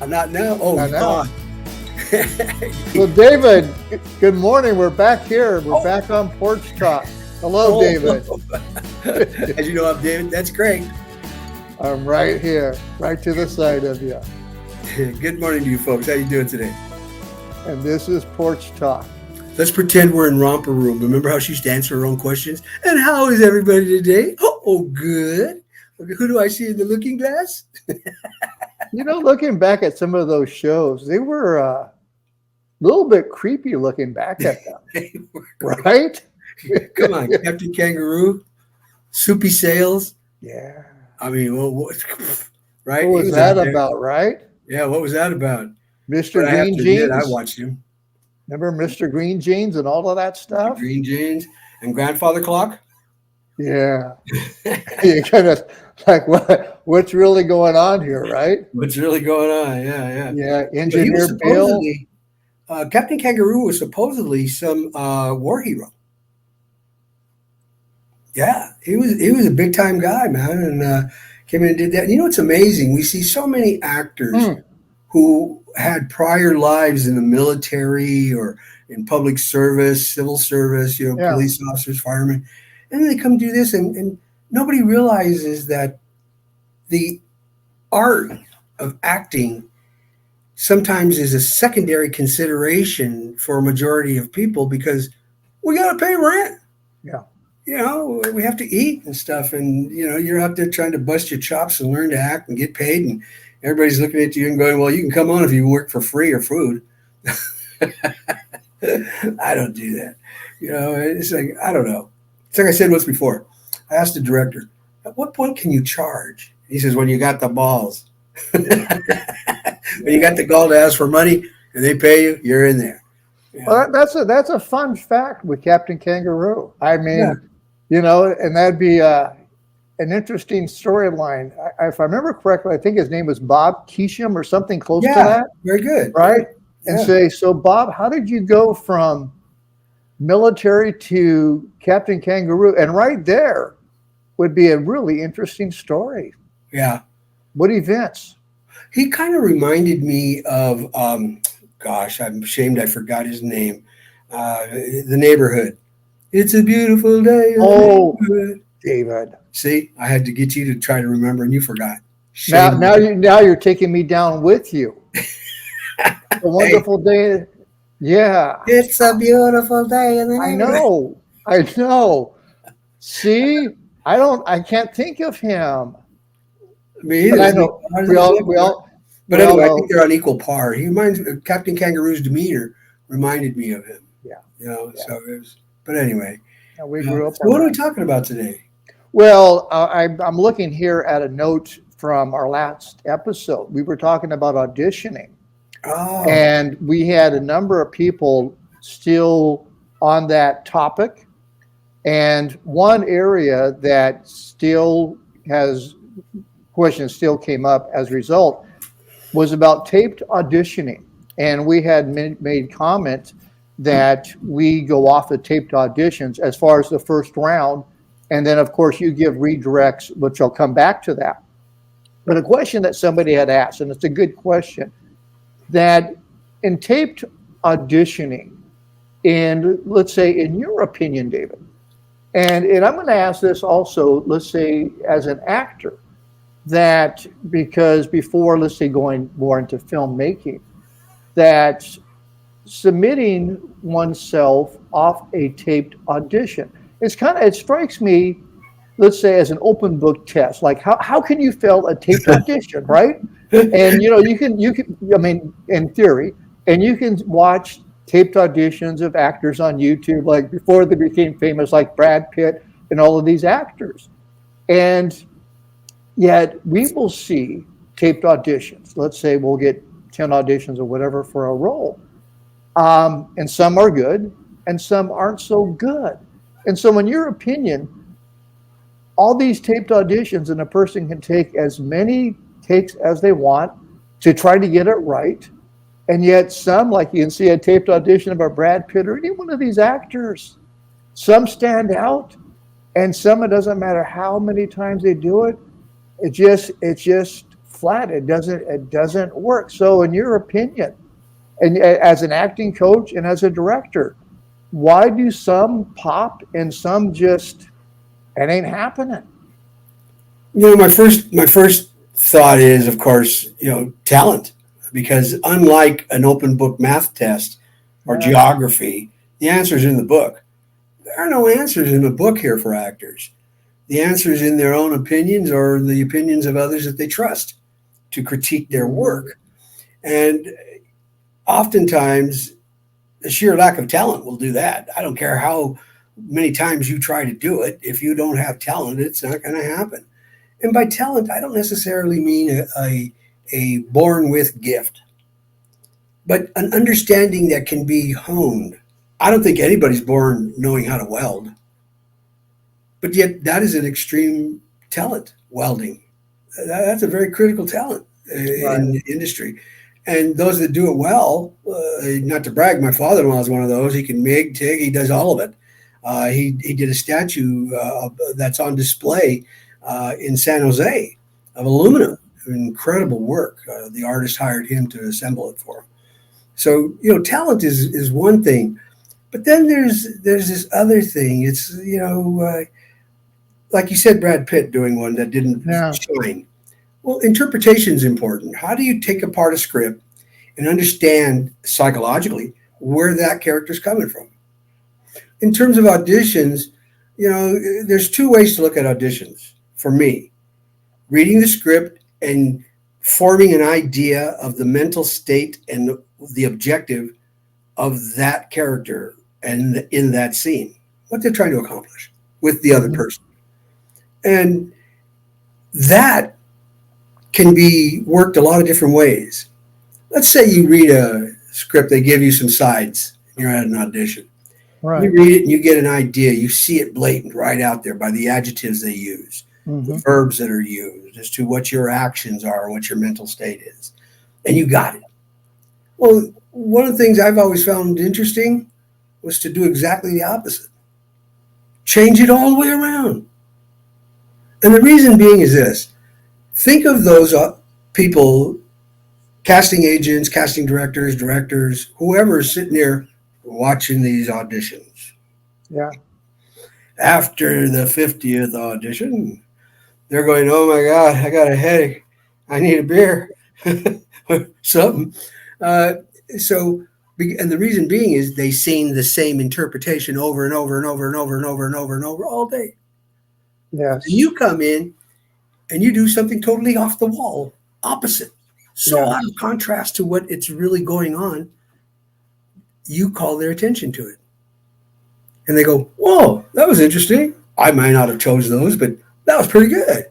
Not now. Oh, Not now. God. Well, David, good morning. We're back here. We're Oh. back on Porch Talk. Hello, David. As you know, I'm David. That's great. I'm right here, right to the side of you. Good morning to you folks. How you doing today? And this is Porch Talk. Let's pretend we're in Romper Room. Remember how she used to answer her own questions? And how is everybody today? Oh, good. Okay, who do I see in the looking glass? You know, looking back at some of those shows, they were a little bit creepy looking back at them, right? Come on, Captain Kangaroo, Soupy Sales. Yeah. I mean, right? What He was out that there. about, right? Yeah, what was that about? Mr. But I have Green to admit, I Jeans? watched him. Remember Mr. Green Jeans and all of that stuff? Green Jeans and Grandfather Clock. Yeah. You kind of like, what's really going on here, right? What's really going on? Yeah. Yeah, But he Engineer was Bill. supposedly, Captain Kangaroo was supposedly some war hero. Yeah, he was a big time guy, man, and came in and did that. And you know what's amazing? We see so many actors who had prior lives in the military or in public service, civil service, Yeah. police officers, firemen, and then they come do this, and nobody realizes that the art of acting sometimes is a secondary consideration for a majority of people because we got to pay rent. Yeah. We have to eat and stuff. And, you're out there trying to bust your chops and learn to act and get paid. And everybody's looking at you and going, well, you can come on if you work for free or food. I don't do that. It's like, I don't know. It's like I said once before. I asked the director, at what point can you charge? He says, when you got the balls. When you got the gall to ask for money and they pay you, you're in there. Yeah. Well, that's a fun fact with Captain Kangaroo. I mean, Yeah. And that'd be an interesting storyline. If I remember correctly, I think his name was Bob Keesham or something close to that. Very good. Right? Yeah. And so Bob, how did you go from military to Captain Kangaroo? And right there would be a really interesting story. Yeah. What events? He kind of reminded me of, gosh, I'm ashamed I forgot his name. The Neighborhood. It's a beautiful day. In the neighborhood. David. See, I had to get you to try to remember, and you forgot. Now you're taking me down with you. A wonderful day. Yeah. It's a beautiful day in the neighborhood. I know. See, I can't think of him. Me But I either. know But anyway, I think they're on equal par. He reminds Captain Kangaroo's demeanor reminded me of him. Yeah. So it was. But anyway, we grew up. So what are we talking about today? Well, I'm looking here at a note from our last episode. We were talking about auditioning. Oh. And we had a number of people still on that topic. And one area that still has questions still came up as a result was about taped auditioning. And we had made comment that we go off the taped auditions as far as the first round. And then, of course, you give redirects, which I'll come back to that. But a question that somebody had asked, and it's a good question, that in taped auditioning, let's say, in your opinion, David, and I'm going to ask this also, let's say, as an actor, that because before, let's say, going more into filmmaking, that submitting oneself off a taped audition, it strikes me, let's say, as an open book test. Like how can you fail a taped audition, right? And you can I mean, in theory, and you can watch taped auditions of actors on YouTube, like before they became famous, like Brad Pitt and all of these actors. And yet we will see taped auditions. Let's say we'll get 10 auditions or whatever for a role. And some are good and some aren't so good. And so in your opinion, all these taped auditions, and a person can take as many takes as they want to try to get it right. And yet some, like you can see a taped audition of a Brad Pitt or any one of these actors, some stand out, and some, it doesn't matter how many times they do it, it just flat. It doesn't work. So in your opinion, and as an acting coach and as a director, why do some pop and some just, it ain't happening? My first thought is, of course, talent, because unlike an open book math test or Yeah. geography, the answer's in the book. There are no answers in the book here for actors. The answer's in their own opinions or the opinions of others that they trust to critique their work. And oftentimes, the sheer lack of talent will do that. I don't care how many times you try to do it. If you don't have talent, it's not going to happen. And by talent, I don't necessarily mean a born with gift, but an understanding that can be honed. I don't think anybody's born knowing how to weld, but yet that is an extreme talent, welding. That's a very critical talent Right. in the industry. And those that do it well, not to brag, my father-in-law is one of those. He can MIG, TIG, he does all of it. He did a statue that's on display in San Jose of aluminum. Incredible work. The artist hired him to assemble it for him. So talent is one thing, but then there's this other thing. It's like you said, Brad Pitt doing one that didn't Yeah. shine. Well, interpretation is important. How do you take apart a script and understand psychologically where that character's coming from? In terms of auditions, there's two ways to look at auditions for me: reading the script and forming an idea of the mental state and the objective of that character and in that scene, what they're trying to accomplish with the other Mhm. person. And that can be worked a lot of different ways. Let's say you read a script, they give you some sides, you're at an audition. You Right. read it and you get an idea. You see it blatant right out there by the adjectives they use, the Hmm. verbs that are used as to what your actions are, what your mental state is. And you got it. Well, one of the things I've always found interesting was to do exactly the opposite. Change it all the way around. And the reason being is this: think of those people, casting agents, casting directors, whoever is sitting there watching these auditions. Yeah. After the 50th audition, they're going, "Oh my God, I got a headache. I need a beer, something." Uh, so, and the reason being is they've seen the same interpretation over and over and over and over and over and over and over all day. And Yes. you come in and you do something totally off the wall, opposite, so out Yes. of contrast to what it's really going on. You call their attention to it, and they go, "Whoa, that was interesting. I might not have chose those, but that was pretty good.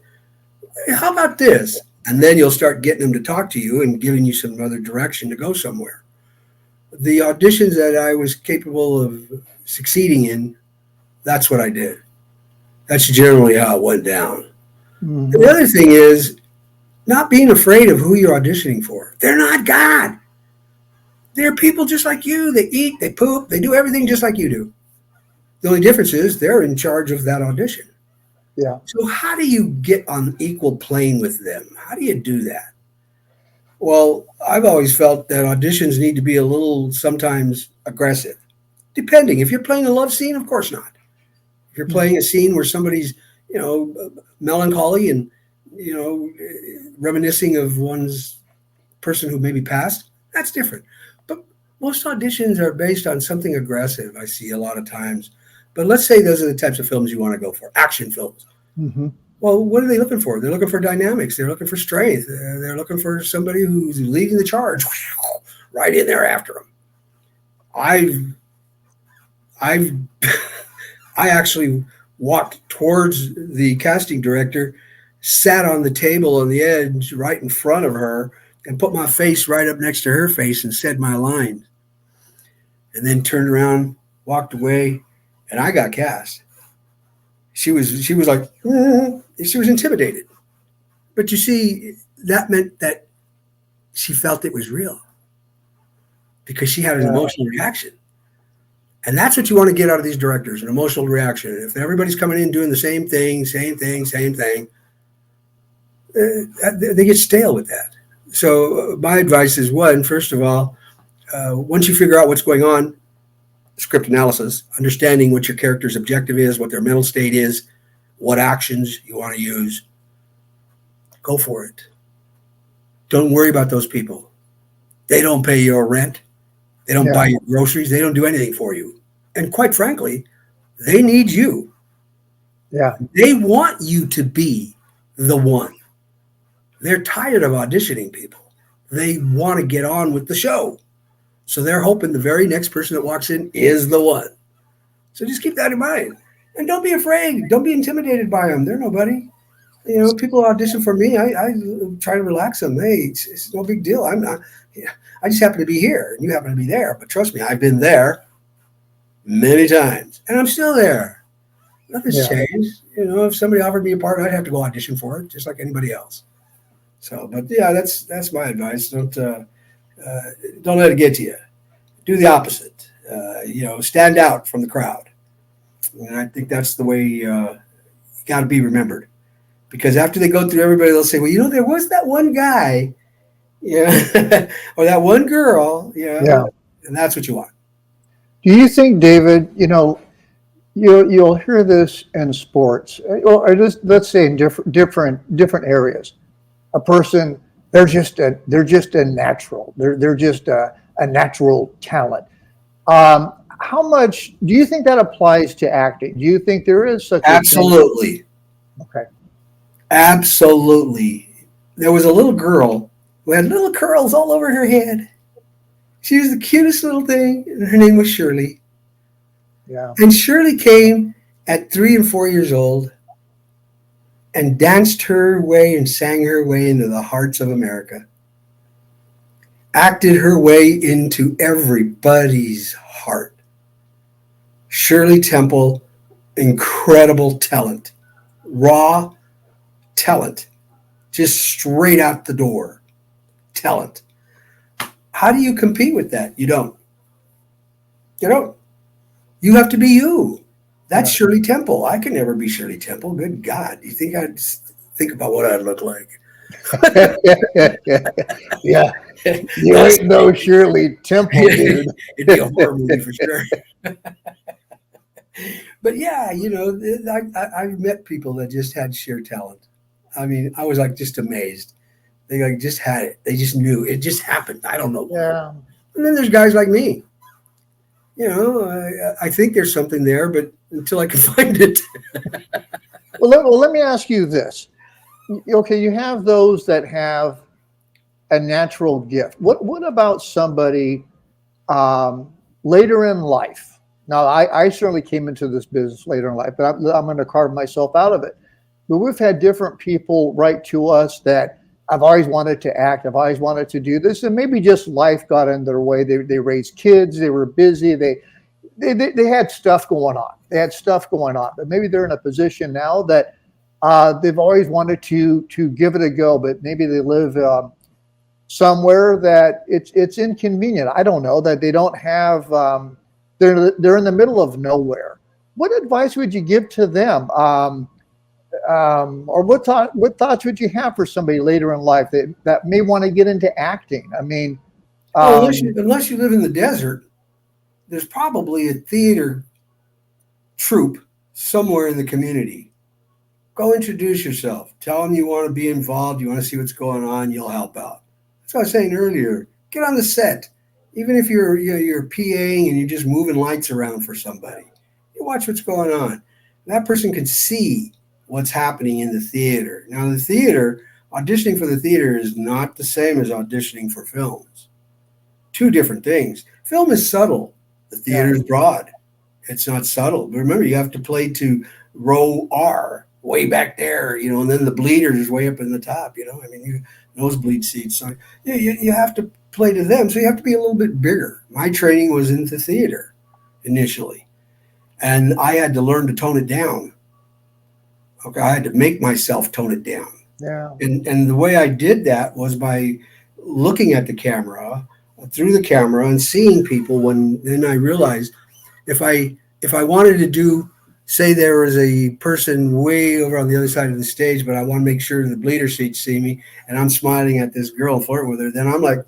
How about this?" And then you'll start getting them to talk to you and giving you some other direction to go somewhere. The auditions that I was capable of succeeding in, that's what I did. That's generally how it went down. And the Hmm. other thing is not being afraid of who you're auditioning for. They're not God. They're people just like you. They eat, they poop, they do everything just like you do. The only difference is they're in charge of that audition. Yeah. So, how do you get on equal plane with them? How do you do that? Well, I've always felt that auditions need to be a little sometimes aggressive, depending. If you're playing a love scene, of course not. If you're Mhm. playing a scene where somebody's, melancholy and, reminiscing of one's person who maybe passed, that's different. But most auditions are based on something aggressive, I see a lot of times. But let's say those are the types of films you want to go for, action films. Hmm. Well, what are they looking for? They're looking for dynamics. They're looking for strength. They're looking for somebody who's leading the charge, right in there after them. I've I actually walked towards the casting director, sat on the table on the edge right in front of her, and put my face right up next to her face and said my line, and then turned around, walked away, and I got cast. She was like, she was intimidated. But you see, that meant that she felt it was real because she had an Yeah. emotional reaction. And that's what you want to get out of these directors, an emotional reaction. If everybody's coming in doing the same thing, they get stale with that. So my advice is one, first of all, once you figure out what's going on, script analysis, understanding what your character's objective is, what their mental state is, what actions you want to use, go for it. Don't worry about those people. They don't pay your rent. They don't buy Yeah. your groceries. They don't do anything for you. And quite frankly, they need you. Yeah. They want you to be the one. They're tired of auditioning people. They want to get on with the show. So they're hoping the very next person that walks in is the one. So just keep that in mind. And don't be afraid. Don't be intimidated by them. They're nobody. People audition for me. I try to relax them. Hey, it's no big deal. I'm not. Yeah, I just happen to be here, and you happen to be there. But trust me, I've been there many times, and I'm still there. Nothing's Yeah. changed. If somebody offered me a part, I'd have to go audition for it, just like anybody else. So, but yeah, that's my advice. Don't let it get to you. Do the opposite. Stand out from the crowd. And I think that's the way you got to be remembered. Because after they go through everybody, they'll say, well, there was that one guy, or that one girl, Yeah. and that's what you want. Do you think, David, you'll hear this in sports, or just let's say in different areas. A person, they're just a natural. They're just a natural talent. How much do you think that applies to acting? Do you think there is such a thing? Absolutely. Okay. Absolutely. There was a little girl who had little curls all over her head. She was the cutest little thing, and her name was Shirley. Yeah. And Shirley came at 3 and 4 years old and danced her way and sang her way into the hearts of America, acted her way into everybody's heart. Shirley Temple, incredible talent, raw talent, just straight out the door talent. How do you compete with that? You don't. You don't. You have to be you. That's Yeah. Shirley Temple. I can never be Shirley Temple. Good God. You think I'd think about what I'd look like? Yeah. You That's, ain't no Shirley Temple, dude. it'd be a horror movie for sure. But yeah, I've met people that just had sheer talent. I mean, I was like just amazed. They like just had it. They just knew it just happened. I don't know why. Yeah. And then there's guys like me. I think there's something there, but until I can find it. Well, let me ask you this. Okay, you have those that have a natural gift. What about somebody later in life? Now, I certainly came into this business later in life, but I'm going to carve myself out of it. But we've had different people write to us that I've always wanted to act. I've always wanted to do this. And maybe just life got in their way. They raised kids. They were busy. They had stuff going on. They had stuff going on. But maybe they're in a position now that they've always wanted to give it a go. But maybe they live somewhere that it's inconvenient. I don't know, that they don't have, they're in the middle of nowhere. What advice would you give to them? Or what thoughts would you have for somebody later in life that may want to get into acting? I mean, Well, unless you live in the desert, there's probably a theater troupe somewhere in the community. Go introduce yourself. Tell them you want to be involved. You want to see what's going on. You'll help out. That's what I was saying earlier. Get on the set. Even if you're PAing and you're just moving lights around for somebody, you watch what's going on. That person can see what's happening in the theater. Now, the theater, auditioning for the theater is not the same as auditioning for films. Two different things. Film is subtle. The theater is broad. It's not subtle. But remember, you have to play to row R, way back there, and then the bleeders is way up in the top, I mean, you nosebleed seats. So you have to play to them. So you have to be a little bit bigger. My training was into theater initially, and I had to learn to tone it down. Okay, I had to make myself tone it down. Yeah. And the way I did that was by looking at the camera, through the camera, and seeing people. Then I realized if I wanted to do say there was a person way over on the other side of the stage, but I want to make sure the bleeder seats see me, and I'm smiling at this girl, flirting with her. Then I'm like,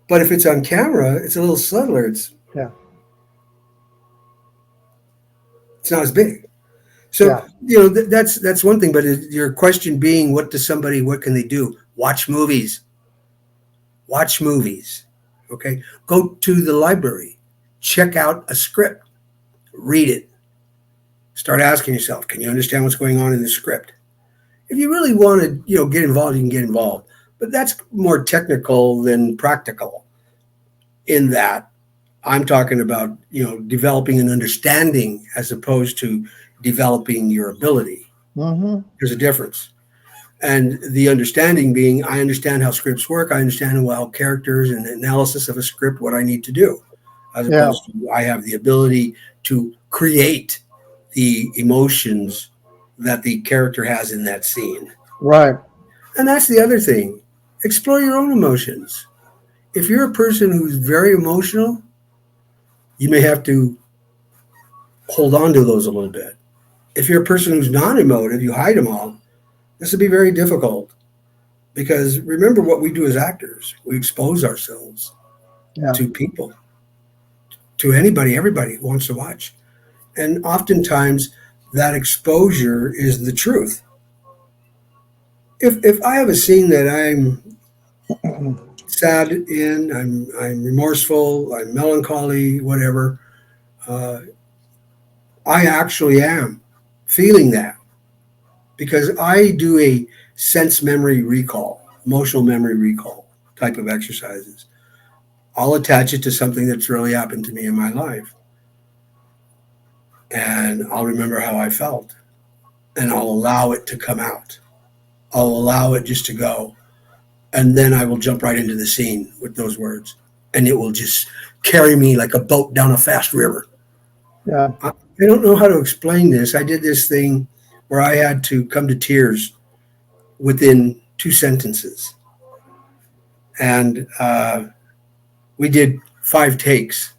but if it's on camera, it's a little subtler. Yeah. It's not as big. So Yeah. that's one thing. But your question being, what can they do? Watch movies. Watch movies. Okay, go to the library, check out a script, read it. Start asking yourself, can you understand what's going on in the script? If you really want to, get involved, you can get involved. But that's more technical than practical. In that, I'm talking about developing an understanding as opposed to developing your ability. Hmm. There's a difference. And the understanding being, I understand how scripts work. I understand how characters and analysis of a script, what I need to do, as Yeah. opposed to I have the ability to create the emotions that the character has in that scene. Right. And that's the other thing. Explore your own emotions. If you're a person who's very emotional, you may have to hold on to those a little bit. If you're a person who's non emotive, you hide them all, this would be very difficult. Because remember what we do as actors, we expose ourselves Yeah. to people, to anybody, everybody who wants to watch. And oftentimes that exposure is the truth. If I have a scene that I'm sad in, I'm remorseful, I'm melancholy, whatever, uh, I actually am feeling that because I do a sense memory recall, emotional memory recall type of exercises. I'll attach it to something that's really happened to me in my life. And I'll remember how I felt. And I'll allow it to come out. I'll allow it just to go. And then I will jump right into the scene with those words. And it will just carry me like a boat down a fast river. Yeah. I don't know how to explain this. I did this thing where I had to come to tears within 2 sentences. And we did 5 takes.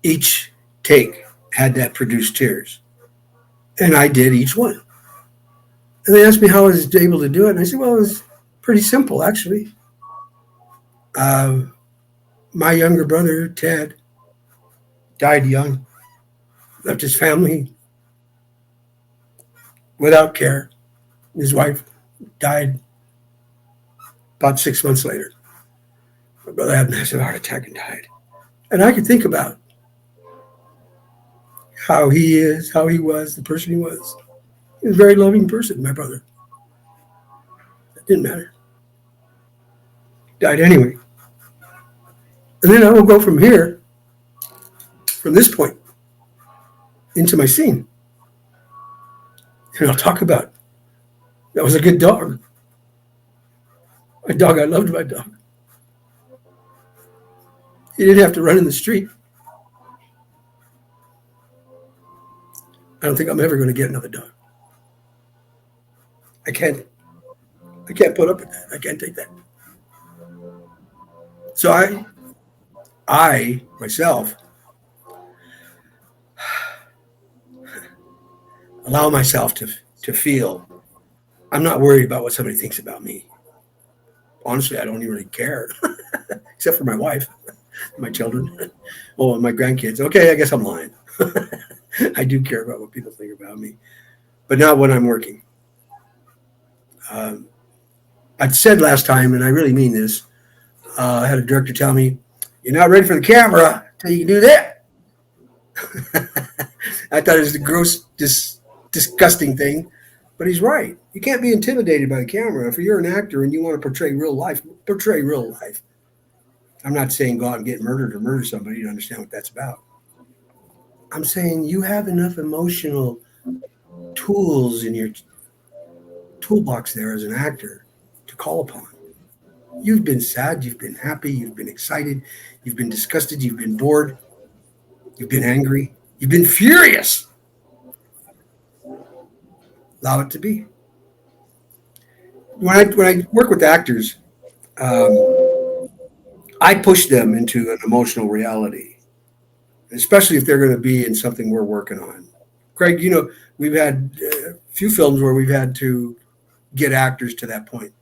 Each take had that produce tears. And I did each one. And they asked me how I was able to do it. And I said, well, it was pretty simple, actually. Uh, my younger brother, Ted, died young, left his family without care. His wife died about 6 months later. My brother had a massive heart attack and died. And I could think about how he is, how he was, the person he was. He was a very loving person, my brother. It didn't matter. Died anyway. And then I will go from here, from this point, into my scene. And I'll talk about that was a good dog. My dog, I loved my dog. He didn't have to run in the street. I don't think I'm ever going to get another dog. I can't. I can't put up with that. I can't take that. So I myself allow myself to feel. I'm not worried about what somebody thinks about me. Honestly, I don't even really care, except for my wife, my children, oh, and my grandkids. Okay, I guess I'm lying. I do care about what people think about me, but not when I'm working. Um, I said last time, and I really mean this. I had a director tell me, "You're not ready for the camera until you can do that." I thought it was the gross, disgusting thing, but he's right. You can't be intimidated by the camera. If you're an actor and you want to portray real life, portray real life. I'm not saying go out and get murdered or murder somebody to understand what that's about. I'm saying you have enough emotional tools in your toolbox there as an actor to call upon. You've been sad, you've been happy, you've been excited, you've been disgusted, you've been bored, you've been angry, you've been furious. Allow it to be. When I work with actors, um, I push them into an emotional reality. especially if they're going to be in something we're working on. Craig, we've had a few films where we've had to get actors to that point.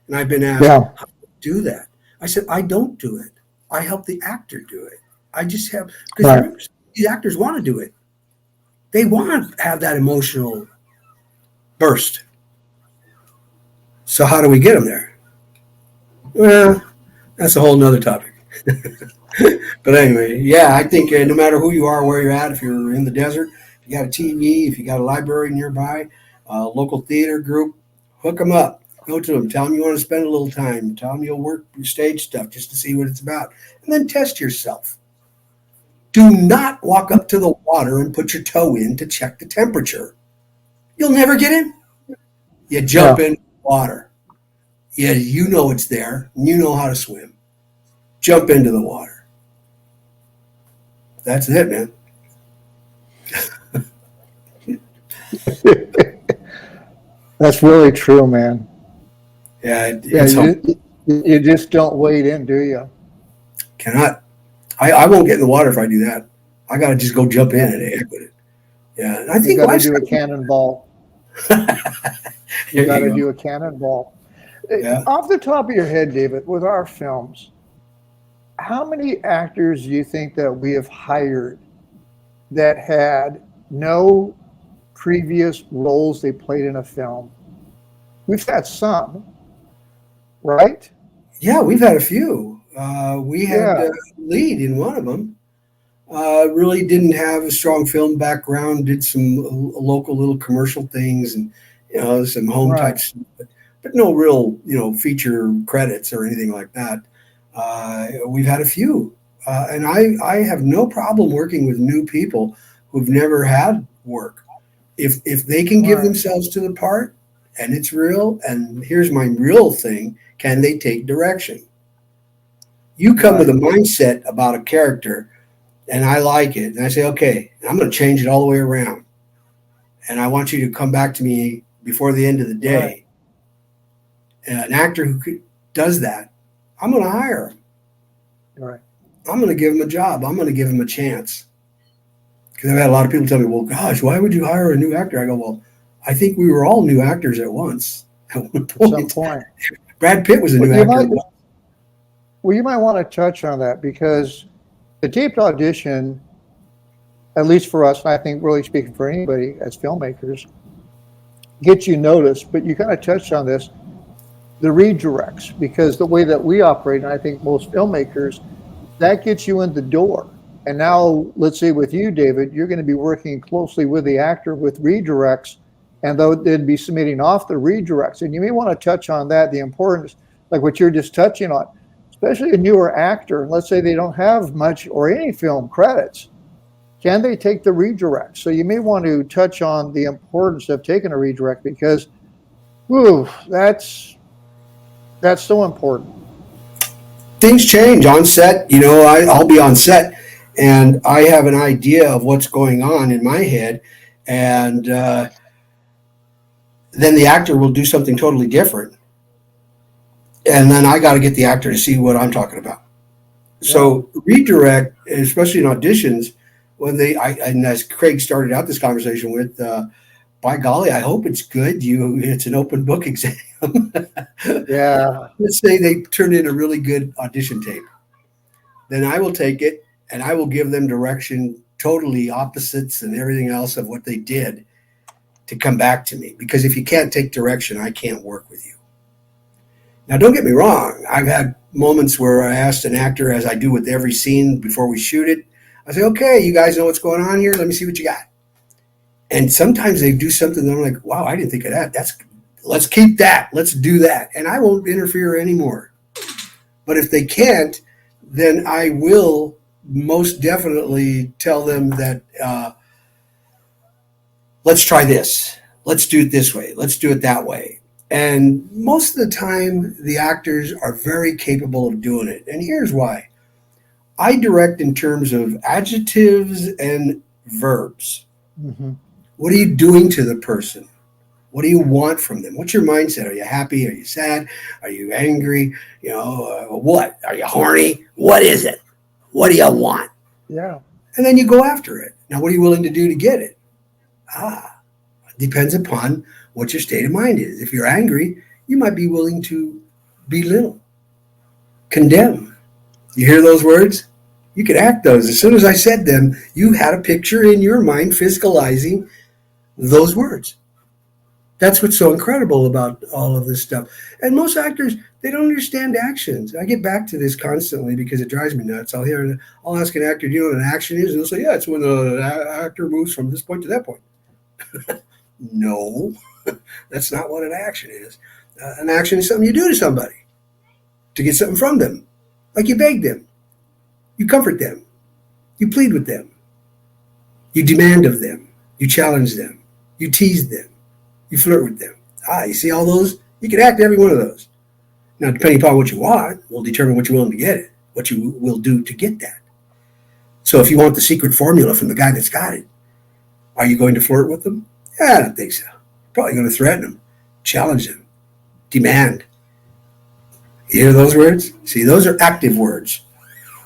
And I've been asked, Yeah. how do you do that? I said, I don't do it. I help the actor do it. I just have, because Right. remember, these actors want to do it. They want to have that emotional burst. So how do we get them there? Well, that's a whole nother topic. But anyway, yeah, I think no matter who you are, where you're at, if you're in the desert, if you got a TV, if you got a library nearby, a local theater group, hook them up. Go to them. Tell them you want to spend a little time. Tell them you'll work your stage stuff just to see what it's about. And then test yourself. Do not walk up to the water and put your toe in to check the temperature. You'll never get in. You jump Yeah. in water. Yeah, you know it's there. And you know how to swim. Jump into the water. That's it, man. That's really true, man. Yeah, Yeah, it's home. you just don't wade in, do you? Cannot. I won't get in the water if I do that. I got to just go jump in Yeah. and heck with it. Yeah, and I You think got to life's do a cannonball. You There got to you go. do a cannonball. Yeah. Off the top of your head, David, with our films, how many actors do you think that we have hired that had no previous roles they played in a film? We've had some, right? Yeah, we've had a few. We had Yeah, lead in one of them. Really didn't have a strong film background. Did some local little commercial things and some home right, types, but no real feature credits or anything like that. We've had a few, and I have no problem working with new people who've never had work. If they can give right, themselves to the part and it's real, and here's my real thing, can they take direction? You come with a right, mindset about a character and I like it, and I say, okay, I'm going to change it all the way around, and I want you to come back to me before the end of the right, day. An actor who does that, I'm going to hire him. right. I'm going to give him a job. I'm going to give him a chance. Because I've had a lot of people tell me, well, gosh, why would you hire a new actor? I go, well, I think we were all new actors at once. At one At some point, point. Brad Pitt was a Well, new you actor. might, well, you might want to touch on that because the taped audition, at least for us, and I think really speaking for anybody as filmmakers, gets you noticed. But you kind of touched on this, the redirects, because the way that we operate, and I think most filmmakers, that gets you in the door. And now, let's say with you, David, you're going to be working closely with the actor with redirects, and they'd be submitting off the redirects. And you may want to touch on that, the importance, like what you're just touching on, especially a newer actor. And let's say they don't have much or any film credits. Can they take the redirect? So you may want to touch on the importance of taking a redirect because, whew, that's so important. Things change on set. I'll be on set and I have an idea of what's going on in my head, and then the actor will do something totally different, and then I got to get the actor to see what I'm talking about. Yeah, So redirect, especially in auditions, when and as Craig started out this conversation with, by golly, I hope it's good. It's an open book exam. yeah, Let's say they turn in a really good audition tape, then I will take it and I will give them direction totally opposites and everything else of what they did to come back to me. Because if you can't take direction, I can't work with you. Now, don't get me wrong. I've had moments where I asked an actor, as I do with every scene before we shoot it, I say, okay, you guys know what's going on here. Let me see what you got. And sometimes they do something that I'm like, wow, I didn't think of that. Let's keep that. Let's do that. And I won't interfere anymore. But if they can't, then I will most definitely tell them that let's try this. Let's do it this way. Let's do it that way. And most of the time, the actors are very capable of doing it. And here's why. I direct in terms of adjectives and verbs. hmm, What are you doing to the person? What do you want from them? What's your mindset? Are you happy? Are you sad? Are you angry? What? Are you horny? What is it? What do you want? yeah, And then you go after it. Now, what are you willing to do to get it? Depends upon what your state of mind is. If you're angry, you might be willing to belittle, condemn. You hear those words? You could act those. As soon as I said them, you had a picture in your mind physicalizing those words. That's what's so incredible about all of this stuff. And most actors, they don't understand actions. I get back to this constantly because it drives me nuts. I'll ask an actor, do you know what an action is? And they'll say, yeah, it's when the actor moves from this point to that point. No, that's not what an action is. An action is something you do to somebody to get something from them. Like you beg them, you comfort them, you plead with them, you demand of them, you challenge them, you tease them, you flirt with them. You see all those? You can act every one of those. Now, depending upon what you want, will determine what you're willing to get it, what you will do to get that. So if you want the secret formula from the guy that's got it, are you going to flirt with them? Yeah, I don't think so. Probably going to threaten them, challenge them, demand. You hear those words? See, those are active words.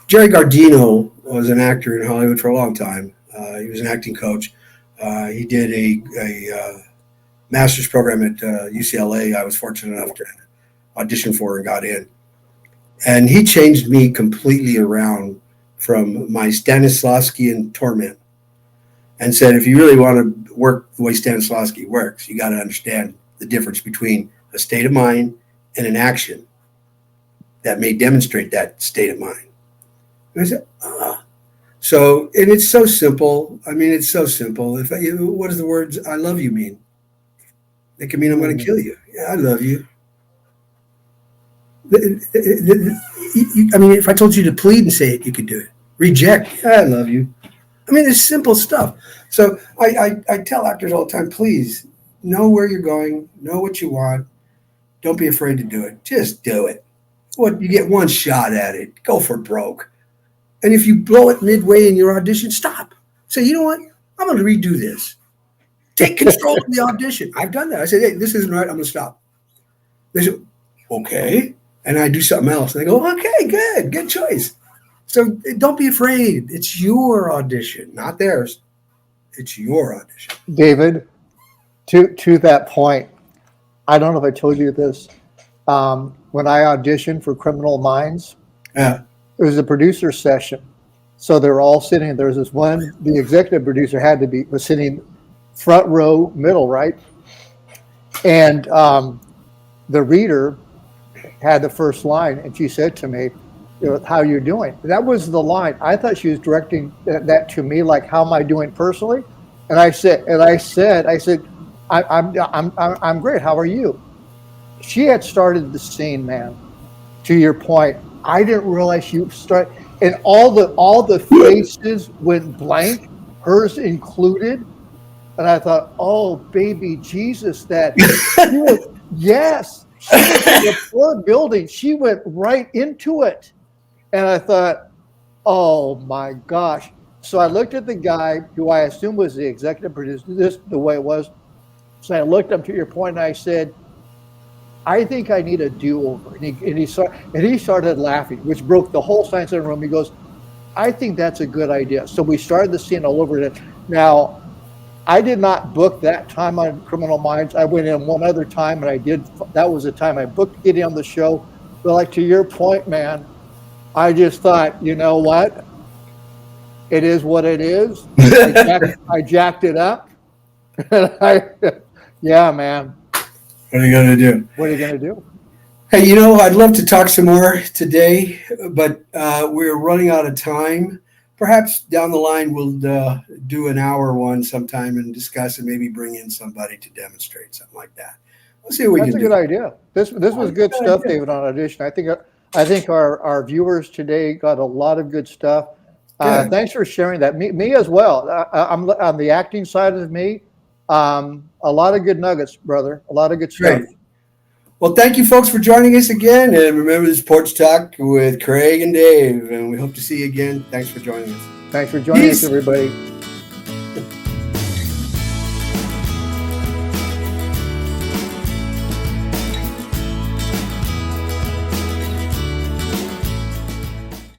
Jerry Gardino was an actor in Hollywood for a long time. He was an acting coach. He did a master's program at UCLA. I was fortunate enough to audition for and got in. And he changed me completely around from my Stanislavskian torment and said, if you really want to work the way Stanislavski works, you got to understand the difference between a state of mind and an action that may demonstrate that state of mind. And I said, So, and it's so simple. I mean, it's so simple. What does the words "I love you" mean? It can mean I'm going to kill you. Yeah, I love you. I mean, if I told you to plead and say it, you could do it. Reject. Yeah, I love you. I mean, it's simple stuff. So I tell actors all the time, please know where you're going, know what you want. Don't be afraid to do it. Just do it. You get one shot at it. Go for broke. And if you blow it midway in your audition, stop. Say, you know what? I'm going to redo this. Take control of the audition. I've done that. I said, hey, this isn't right. I'm going to stop. They say, okay. And I do something else. And they go, okay, good choice. So don't be afraid. It's your audition, not theirs. It's your audition. David, to that point, I don't know if I told you this. When I auditioned for Criminal Minds, it was a producer session. So they're all sitting. There was this one, the executive producer was sitting front row, middle, right? And the reader had the first line, and she said to me, how are you doing? That was the line. I thought she was directing that to me, like, how am I doing personally? And I said, I'm great. How are you? She had started the scene, man. To your point, I didn't realize you start, and all the faces went blank, hers included. And I thought, oh, baby Jesus, yes, she was in the poor building. She went right into it. And I thought, oh my gosh. So I looked at the guy who I assumed was the executive producer, this the way it was. So I looked up to your point and I said, I think I need a do-over. And he started laughing, which broke the whole science in the room. He goes, I think that's a good idea. So we started the scene all over again. Now, I did not book that time on Criminal Minds. I went in one other time, and that was the time I booked getting on the show. But like to your point, man, I just thought, you know what? It is what it is. I jacked it up. Yeah, man. What are you going to do? What are you going to do? Hey, I'd love to talk some more today, but we're running out of time. Perhaps down the line we'll do an hour one sometime and discuss and maybe bring in somebody to demonstrate something like that. We'll see what we can do. That's a good idea. This was good stuff, David, on audition. I think our viewers today got a lot of good stuff. Thanks for sharing that. Me as well. I'm on the acting side of me. A lot of good nuggets, brother. A lot of good stuff. Great. Well, thank you, folks, for joining us again. And remember, this is Porch Talk with Craig and Dave. And we hope to see you again. Thanks for joining us. Thanks for joining us, everybody.